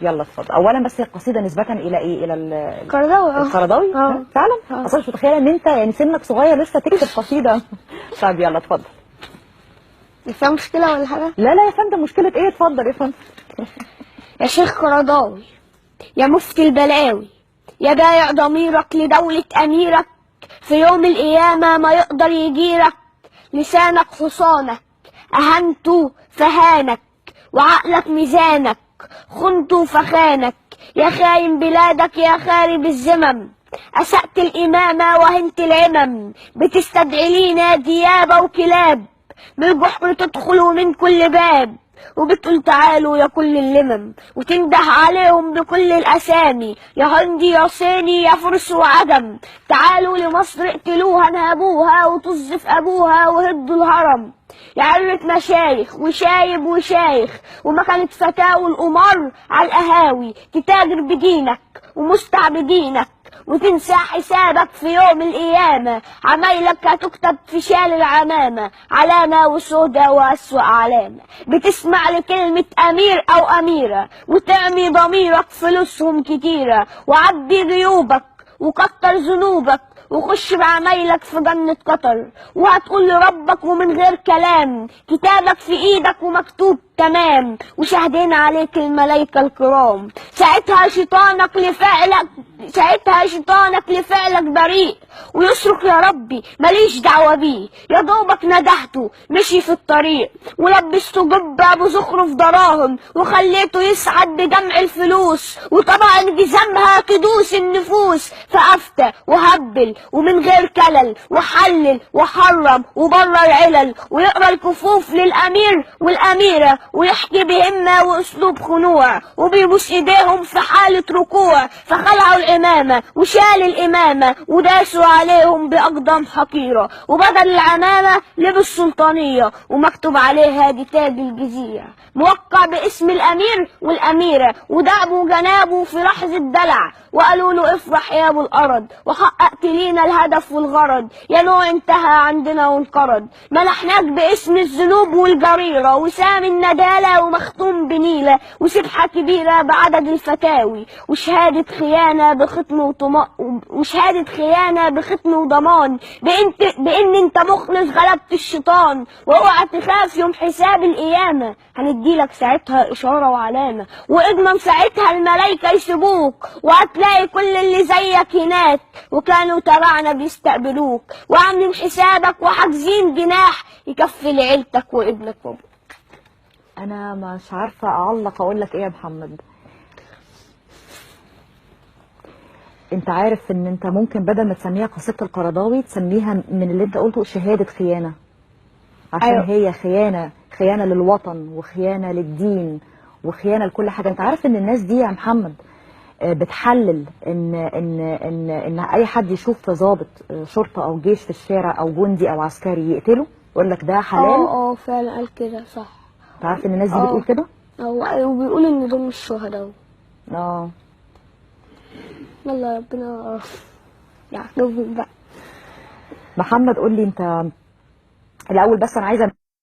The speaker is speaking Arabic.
يلا اتفضل. اولا بس هي القصيده نسبه الى ايه؟ الى القرضاوي. القرضاوي فعلا. اصلا مش متخيله ان انت يعني سنك صغير لسه تكتب قصيده. طب يلا اتفضل. فيها مشكله ولا حاجه؟ لا لا يا فندم، مشكله ايه؟ اتفضل يا فندم. يا شيخ قرضاوي، يا مفتي البلاوي، يا بايع ضميرك لدولة أميرك، في يوم القيامة ما يقدر يجيرك. لسانك حصانك، أهنته فهانك، وعقلك ميزانك، خنته فخانك. يا خاين بلادك يا خارب الذمم، أسأت الإمامة وهنت العمم. بتستدعي لينا ديابة وكلاب، من البحر تدخلوا من كل باب. وبتقول تعالوا يا كل اللمم، وتنده عليهم بكل الأسامي. يا هندي يا صيني يا فرس وعجم، تعالوا لمصر اقتلوها انهبوها وطز في أبوها وهدوا الهرم. يا عرة مشايخ وشايب وشايخ، وما كانت فتاوى القمار على القهاوي تتاجر بدينك ومستعبدينك، وتنسى حسابك في يوم القيامة. عمايلك هتكتب في شال العمامة، علامة وسودة وأسوأ علامة. بتسمع لكلمة أمير أو أميرة، وتعمي ضميرك فلوسهم كتيرة. وعبي جيوبك وكتر ذنوبك، وخش بعمايلك في جنة قطر. وهتقول لربك ومن غير كلام، كتابك في ايدك ومكتوب تمام، وشاهدين عليك الملايكة الكرام. ساعتها شيطانك لفعلك بريء، ويصرخ يا ربي ماليش دعوة بيه. يا دوبك ندهته مشي في الطريق، ولبسته جبة بزخرف دراهم، وخليته يسعد بجمع الفلوس. وطبعا جزامها تدوس النفوس، فأفتى وهبل ومن غير كلل، وحلل وحرم وبرر علل. ويقرا الكفوف للأمير والأميرة، ويحكي بهمة وأسلوب خنوع، وبيبوس إيديهم في حالة ركوع. فخلعوا الإمامة وشال الإمامة، وداسوا عليهم بأقدام حقيرة. وبدل العمامة لبس سلطانية، ومكتوب عليها دي تاج الجزيرة، موقع باسم الأمير والأميرة. ودعبوا جنابه في لحظة دلع، وقالوا له افرح يا أبو الأرض، وحققت لينا الهدف والغرض. يا نوع انتهى عندنا وانقرض، ملحناك باسم الذنوب والجريرة، وسام الندالة ومختوم بنيلة، وسبحة كبيرة بعدد الفتاوي، وشهادة خيانة بختم وضمان، بإن انت مخلص غلبت الشيطان. واوعى تخاف يوم حساب القيامة، هنديلك ساعتها إشارة وعلامة. واضمن ساعتها الملايكة يسيبوك، وهتلاقي كل اللي زيك هناك، وكانوا تبعنا بيستقبلوك، وعاملين حسابك وحاجزين جناح يكفي لعيلتك وابنك وابوك. انا مش عارفه اعلق اقول لك ايه يا محمد. انت عارف ان انت ممكن بدل ما تسميها قصيده القرضاوي تسميها من اللي انت قلته شهاده خيانه، عشان أيوة. هي خيانه للوطن، وخيانه للدين، وخيانه لكل حاجه. انت عارف ان الناس دي يا محمد بتحلل ان اي حد يشوف ضابط شرطه او جيش في الشارع او جندي او عسكري يقتله، يقول لك ده حلال. فعلا قال كده، صح. انت عارف ان الناس دي بتقول كده؟ وبيقول ان دول مش شهداء. اه يلا ربنا يعاقبهم بقى. محمد قول لي انت الاول، بس انا عايزه